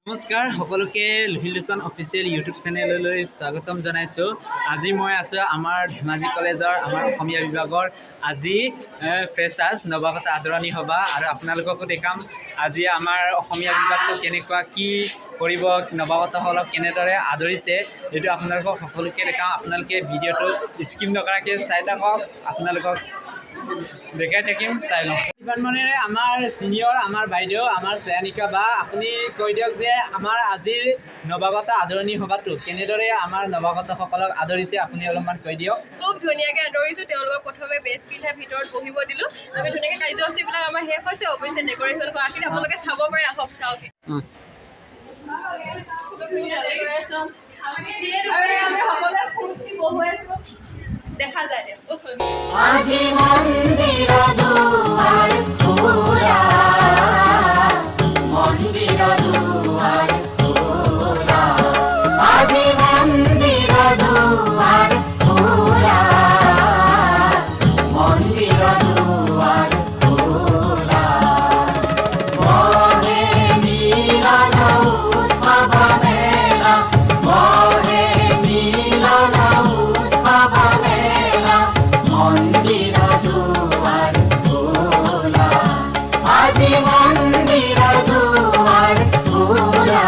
নমস্কাৰ সকলোকে লোহিলোচন official YouTube চেনেললৈ স্বাগতম জনাইছোঁ। আজি মই আছোঁ আমাৰ ধেমাজি কলেজৰ আমাৰ অসমীয়া বিভাগৰ আজি ফ্ৰেছাৰ্ছ নৱাগত আদৰণি সভা আৰু আপোনালোককো দেখাম আজি আমাৰ অসমীয়া বিভাগটো কেনেকুৱা কি কৰিব নৱাগতসকলক কেনেদৰে আদৰিছে এইটো আপোনালোকক সকলোকে দেখাম। আপোনালোকে ভিডিঅ'টো স্কিপ নকৰাকৈ চাই থাকক, আপোনালোকক দেখাই থাকিম, চাই লওঁ। ইমান মনেৰে আমাৰ ছিনিয়ৰ আমাৰ বাইদেউ আমাৰ শ্ৰেয়ানিকা বা আপুনি কৈ দিয়ক যে আমাৰ আজিৰ নৱাগত আদৰণি সভাটো কেনেদৰে আমাৰ নৱাগতসকলক আদৰিছে আপুনি অলপমান কৈ দিয়ক। খুব ধুনীয়াকৈ আদৰিছোঁ। তেওঁলোকক প্ৰথমে বেজ পিন্ধাই ভিতৰত বহিব দিলোঁ। আমি ধুনীয়াকৈ কাৰ্যসূচীবিলাক আমাৰ শেষ হৈছে, অৱশ্যে ডেক'ৰেশ্যন কৰাখিনি আপোনালোকে চাব পাৰে, আহক চাওক। আমি সকলোৱে ফূৰ্তি বহুৱাইছোঁ, দেখা যায় আজি মন্দিৰ দুৱাৰ খোলা, মন্দিৰ দুৱাৰ খোলা, আজি মন্দিৰ দুৱাৰ খোলা, মন্দিৰ দুৱাৰ খোলা, বহে মিলন উৎসৱ মেলা, বহে মিলন উৎসৱ মেলা, মন্দিৰ দুৱাৰ খোলা, আজি মন্দিৰ দুৱাৰ খোলা।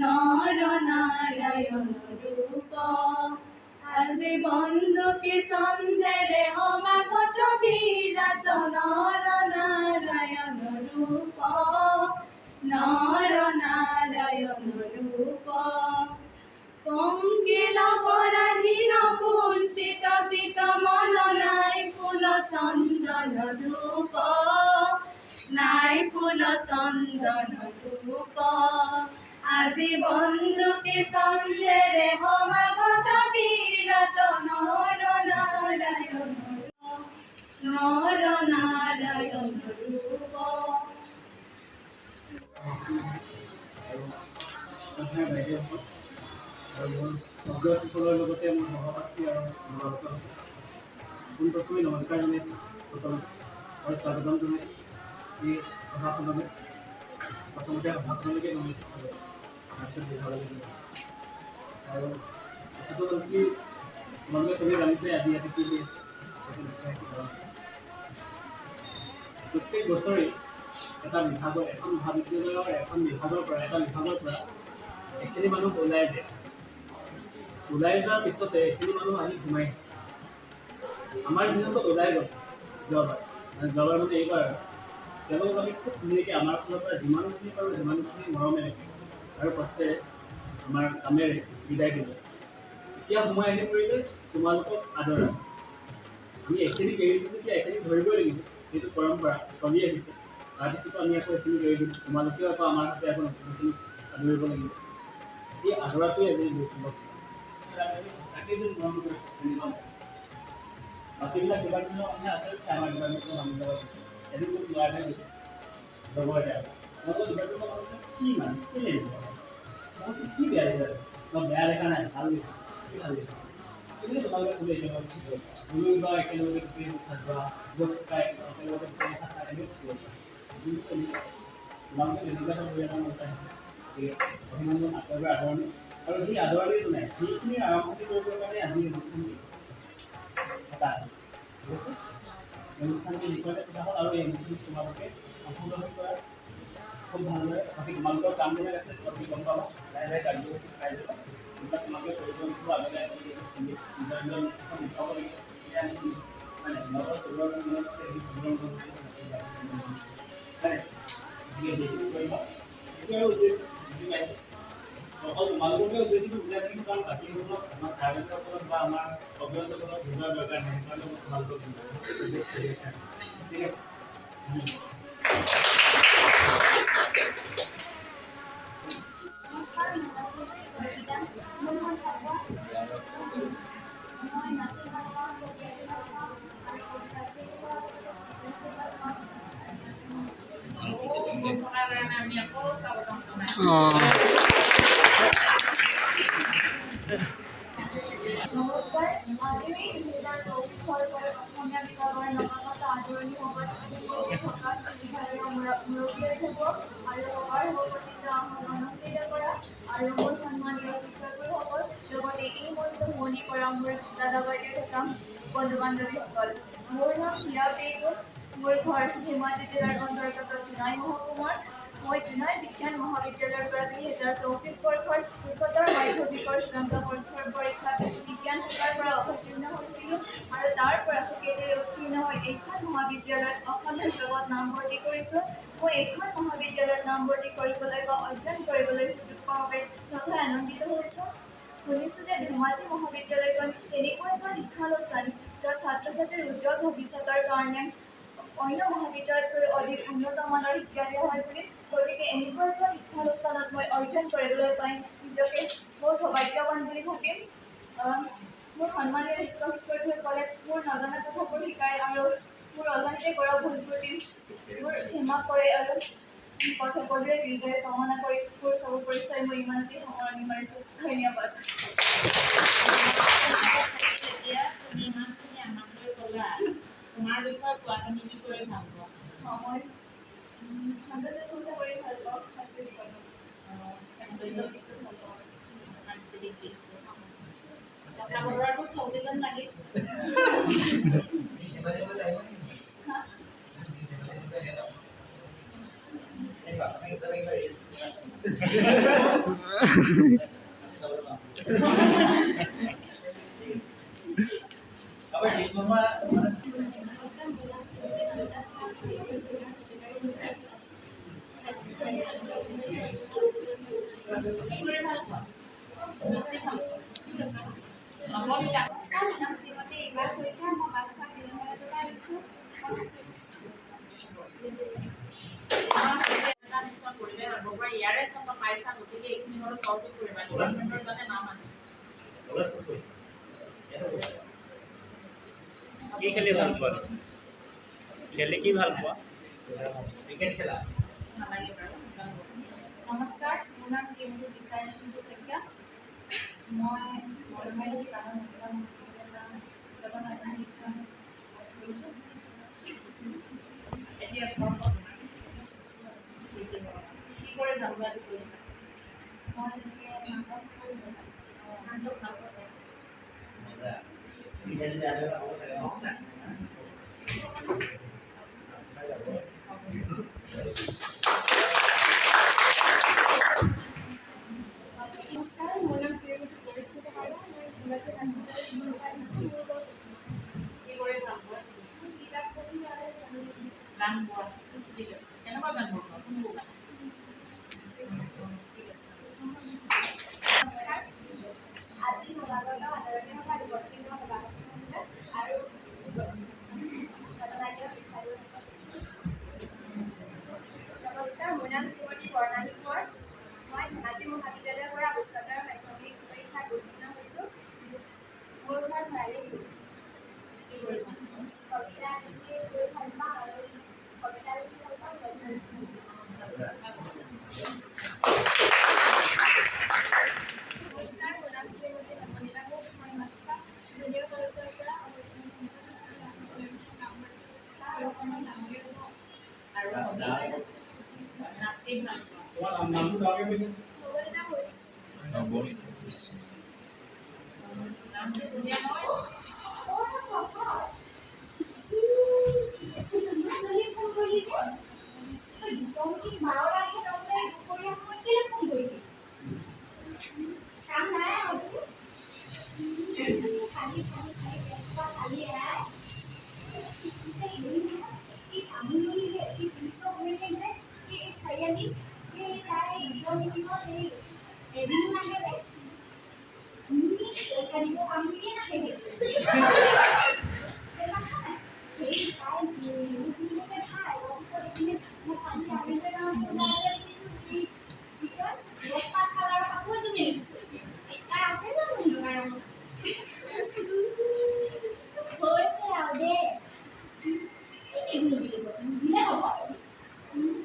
নর নারায়ণ রূপ আজি বন্ধুকে সন্দেরে সমাগত বিরাট নর নারায়ণ রূপ, নর নারায়ণ রূপ, পঙ্কিল পরাধীন কুঞ্চিত চিত মন নাই ফুল চন্দন ধূপ, নাই ফুল চন্দন ধূপ, আজি বন্ধুকে সন্দেরে সমাগত বিরাট নর নারায়ণ রূপ, নর নারায়ণ রূপ। অগ্ৰসকলৰ লগতে মোৰ সহপাঠী আৰু নৱাগত পোনপ্ৰথমে নমস্কাৰ জনাইছোঁ আৰু স্বাগতম জনাইছোঁ এই সভাখনলৈ। প্ৰথমতে সভাখনলৈকে জনাইছোঁ চবে, তাৰপিছত বিভাগলৈ যাব। আৰু কথাটো হ'ল কি, তোমালোকে চবেই জানিছে আজি ইয়াতে কি হৈ আছে। প্ৰত্যেক বছৰেই এটা বিভাগৰ এখন মহাবিদ্যালয়ৰ এখন বিভাগৰ পৰা এইখিনি মানুহ ওলাই যায়। ওলাই যোৱাৰ পিছতে এইখিনি মানুহ আহি সোমাই আমাৰ যিসকল ওলাই গ'ল যোৱাবাৰ মানে এইবাৰ তেওঁলোকক আমি খুব ধুনীয়াকৈ আমাৰ ফালৰ পৰা যিমানখিনি পাৰোঁ সিমানখিনি মৰমেৰে আৰু কষ্টেৰে আমাৰ কামেৰে বিদায় দিব। এতিয়া সময় আহি পৰিলে তোমালোকক আদৰা। আমি এইখিনি এৰিছোঁ যেতিয়া এইখিনি ধৰিবই লাগিব, সেইটো পৰম্পৰা চলি আহিছে। তাৰপিছতো আমি আকৌ এইখিনি এৰি দিম, তোমালোকেও আকৌ আমাৰ সৈতে আকৌ নতুনখিনি আদৰিব লাগিব। এই আদৰাটোৱে আজি সঁচাকৈ যেন মৰম কৰি বাকীবিলাক ডিপাৰ্টমেণ্টৰ মানুহে আছে, আমাৰ ডিপাৰ্টমেণ্টৰ মানুহবিলাক এদিন মোক ল'ৰাহে গৈছে লগৰ এটা তোমালোকৰ ডিপাৰ্টমেণ্টৰ মানুহে কি মানে কি লাগিব মই কৈছোঁ কি বেয়া দেখিছে, মই বেয়া দেখা নাই, ভাল দেখিছে, কি ভাল দেখিছে কিন্তু তোমালোকে চবেই একেলগে বুলু বা একেলগে গোটেই মুখা যোৱা য'ত খাই একেলগে গোটেই মুখা খাই তোমালোকে তেনেকুৱা এটা পৰিয়ালৰ মনত আহিছে। অভিনন্দন আঁতৰবাৰ আদৰণি আৰু সেই আদৰণি জনাই সেইখিনি আৰম্ভণি কৰিবৰ কাৰণে আজি অনুষ্ঠানটি এটা ঠিক আছে। এই অনুষ্ঠানটি লিখোঁতে কথা হ'ল আৰু এই অনুষ্ঠানটি তোমালোকে অংশগ্ৰহণ কৰা খুব ভালদৰে। বাকী তোমালোকৰ কামবিলাক আছে, তোমালোকে গম পাবা, লাহে লাহে কাৰ্যসূচী পাই যাবা। এইবিলাক তোমালোকে পৰিৱৰ্তনটো আগতে চিনি নিজৰ নিজৰ মুখখন লিখাব লাগিব। এতিয়া আমি চিনি মানে লগৰ চবৰৰ মনত আছে, সেই চবৰৰ মনত হয় গতিকে সেইখিনি কৰিবা। সেইটো আৰু উদ্দেশ্য বুজি পাইছে। অকল তোমালোককে উদ্দেশ্যটো বুজাই থাকিম, কাৰণ বাকীসকলক আমাৰ ছাৰ বাইদেউসকলক বা আমাৰ অগ্ৰজসকলক বুজোৱাৰ দৰকাৰ নাই, সেইকাৰণে মই তোমালোকক উদ্দেশ্য ঠিক আছে। নমস্কাৰ, মোৰ নাম চাবা। মই নাচিৰ ভাষা নমস্কাৰ, আজি অসমীয়া বিভাগৰ নৱাগত আদৰণি সভাত থকা বিভাগীয় মুৰব্বী থাকিব আৰু আমাৰ আৰু মোৰ সন্মানীয় শিক্ষাগুৰুসকল, লগতে এই মঞ্চ শুৱনি কৰা মোৰ দাদা বাইদেউ তথা বন্ধু বান্ধৱীসকল। মোৰ নাম হিয়া বেগম। মোৰ ঘৰ ধেমাজি জিলাৰ অন্তৰ্গত জোনাই মহকুমাত। মই জোনাই বিজ্ঞান মহাবিদ্যালয়ৰ পৰা 2024 বৰ্ষৰ উচ্চতৰ মাধ্যমিকৰ চূড়ান্ত পৰীক্ষাত বিজ্ঞান শাখাৰ পৰা অৱতীৰ্ণ হৈছিলোঁ আৰু তাৰ পৰা সুকেতেৰে উত্তীৰ্ণ হৈ এইখন মহাবিদ্যালয়ত অসম বিভাগত নামভৰ্তি কৰিছোঁ। মই এইখন মহাবিদ্যালয়ত নামভৰ্তি কৰিবলৈ বা অধ্যয়ন কৰিবলৈ সুযোগ পোৱাৰ বাবে নথৈ আনন্দিত হৈছোঁ। শুনিছোঁ যে ধেমাজি মহাবিদ্যালয়খন এনেকুৱা এখন শিক্ষানুষ্ঠান য'ত ছাত্ৰ ছাত্ৰীৰ উজ্জ্বল ভৱিষ্যতৰ কাৰণে অন্য মহাবিদ্যালয়তকৈ অধিক উন্নত মানৰ শিক্ষা দিয়া হয় বুলি। গতিকে এনেকুৱা এখন শিক্ষানুষ্ঠানত মই অধ্যয়ন কৰিবলৈ পাই নিজকে বহুত সৌভাগ্যৱান বুলি ভাবিম। মোৰ সন্মানীয় শিক্ষক শিক্ষয়িত্ৰীসকলে মোৰ নজনা কথাবোৰ শিকায় আৰু মোৰ অজানিতে কৰা ভুলক্ৰুটি মোৰ ক্ষমা কৰে আৰু সকলোৰে বিজয় কামনা কৰি মোৰ চব পৰিচয় মই ইমানতে সামৰণি মাৰিছোঁ। ধন্যবাদ। এতিয়া তুমি ইমানখিনি আমালৈ ক'লা, তোমাৰ বিষয়ে কোৱা, তুমি কি কৰি ভাল পোৱা? মই সৌন্দৰ্য চৰ্চা কৰি ভাল পাওঁ, সাংস্কৃতিক ভাল পাওঁ। সাংস্কৃতিক দিশটো কথা বতৰাটো চৌকি যেন লাগিছে। কি কৰি ভাল পোৱা? নাচি ভাল পোৱা? ঠিক আছে। নৱনীতা শ্ৰীমতী এইবাৰ চৈধ্যা মই 5খন জিলাৰ পৰা আহিছোঁ। এটা নিশ্চয় পৰিৱেশ আগৰ পৰা ইয়াৰে চাবা পাইছা, গতিকে এইখিনি ঘৰত সহযোগ কৰিবা। ডিপাৰ্টমেণ্টৰ যাতে নাম আনে। কি খেলি ভাল পোৱা? খেলি কি ভাল পোৱা? ক্ৰিকেট খেলা। নালাগে বাৰু। নমস্কাৰ, মোৰ নাম শ্ৰীমতী বিচাৰ স্মৃতি শইকীয়া। মই মৰমাৰী কাৰণ মহিলা মহাবিদ্যালয়ৰ উচ্চতৰ মাধ্যমিক শিক্ষা পাছ কৰিছোঁ। এতিয়া কি কৰি ভাল পোৱা? মই তেনেকৈ নাটক কৰি ভাল পাওঁ। নাটক ভাল পোৱা? নমস্কাৰ, মোৰ নাম শ্ৰীমতী পৰিস্মিতা বৰা। মই ধেমাজি হাইস্কুলৰ পৰা আহিছোঁ। কি কৰি ভাল পোৱা? মোৰ কিতাপ পঢ়ি আৰু গান গোৱা। ঠিক আছে। কেনেকুৱা গান গোৱা? কোনবোৰ গান? ঠিক আছে। নমস্কাৰ, আজি সভাগত আদৰণি সভা উপস্থিত হোৱা সভাপতিসকলে আৰু সন্মানীয় শিক্ষাগুৰুসকল। নমস্কাৰ, মোৰ নাম শ্ৰীমতী বৰ্ণালী কোঁৱৰ। মই ধেমাজি মহাবিদ্যালয়ৰ পৰা উচ্চতৰ মাধ্যমিক পৰীক্ষাত উত্তীৰ্ণ হৈছোঁ। মোৰ ঘৰ ভৰালিচুক। কি কৰি ভাল পোৱা? কবিতা লিখি কৰি ভাল পাওঁ আৰু কবিতা লিখি ভাল পাওঁ। নমস্কাৰ, মোৰ নাম শ্ৰীমতী নৱনীতা ঘোষ। মই মাছখোৱা জুনিয়ৰ কলেজৰ পৰা অৱতীৰ্ণ হৈছোঁ। আৰু অকণমান ডাঙৰে হ'ব। আৰু নাচি ভাল পোৱা? নৱনীতা ঘোষ। নামটো ধুনীয়া নহয়?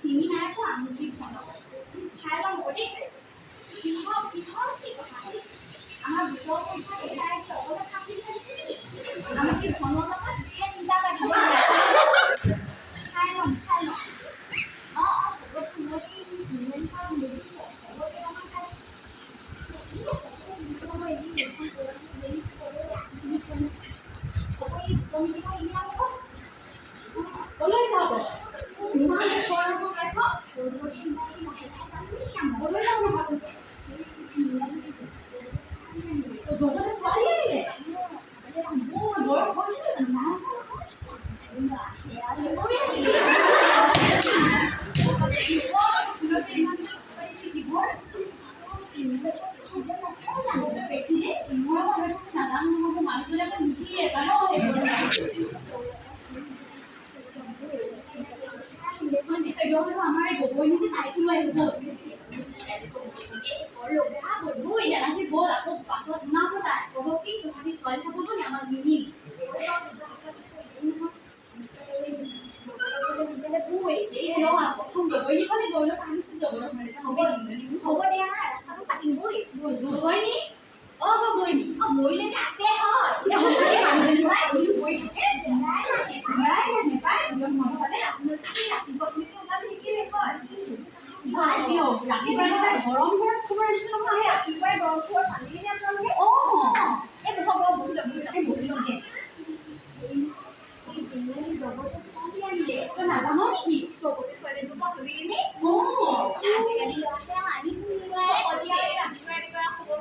চিনি নাই পোৱা আমি খাই লম দেই। কিহৰ কি কথা আমাৰ ভিতৰৰ পইচা এৰাই অকলে কাটি খাইছে নেকি? আমি কি ধনৰ লগত চিন্তা লাগিব খাই লম অঁ হ'ব মই খাম ক'লৈ যাব ইমান গৰম পাইছ ক'লৈ যাব জগতে ছোৱালী আহিলে মোৰ বয়স হৈছিল আমাৰ গগৈ নেকি তাইতো লৈ আহিব বল আকৌ পাছত শুনাব তাই ক'ব কি তথাপি ছোৱালী চাব নি আমাক নিমিল প্ৰথম গগৈ নিখনে গৈ লৈ পানীছিল জগন্নাথ হ'ব দিয়া ৰাস্তাটো পাতিবই গগৈনী অ গগৈনী মৰিলেকে আছে হয় গৰম ঘৰত খবৰ আনিছে নহয় ৰাতিপুৱাই গৰম ঘৰত পানী আপোনালোকে এই হ'ব বহি লওঁগে নাজানো নেকি চবতে ছোৱালী দুটা শুনিলে আজিকালি ল'ৰাতে আনি ৰাতিপুৱাই খবৰ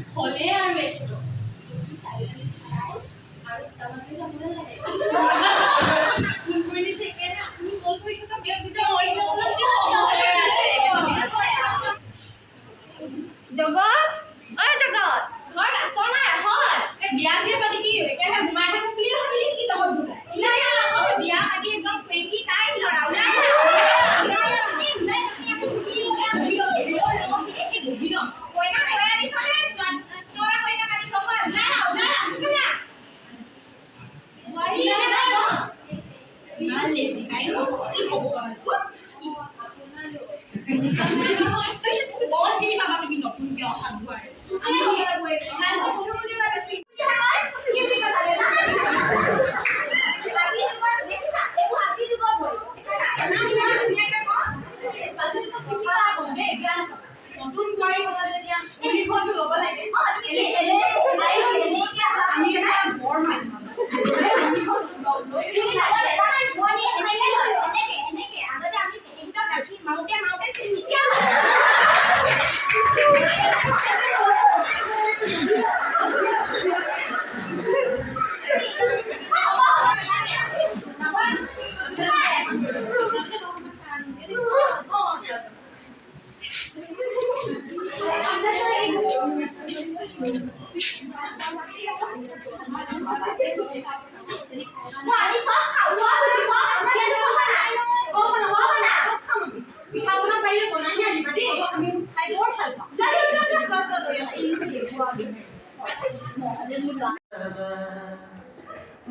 হ'লে আৰু ফোন কৰিলে সেইকাৰণে আপুনি কল কৰি থকা ব্যক্তি জগত অ জগত ঘৰত আছ নাই হয় বিয়া দিয়ে পাতি কি একেবাৰে ঘুমাই থাকো বুলি ভাবিলি নেকি তহঁত দুটাই বিয়া পাতি একদম পেটি তাই ল'ৰা নতুন বোৱাৰী হ'লে যেতিয়া ইউনিফৰ্মটো ল'ব লাগে আমি বৰ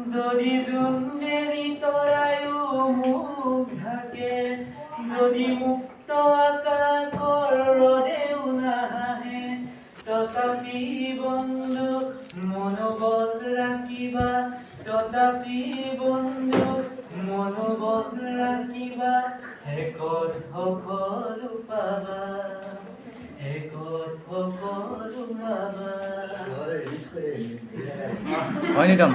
যদি জোনবেলি তৰায়ো মোক ঢাকে যদি মুক্ত আকাশৰ ৰদেও নাহে তথাপি বন্ধু মনোবল ৰাখিবা তথাপি বন্ধু মনোবল ৰাখিবা একত সকলো পাবা একত সকলো পাবা হয় নিতম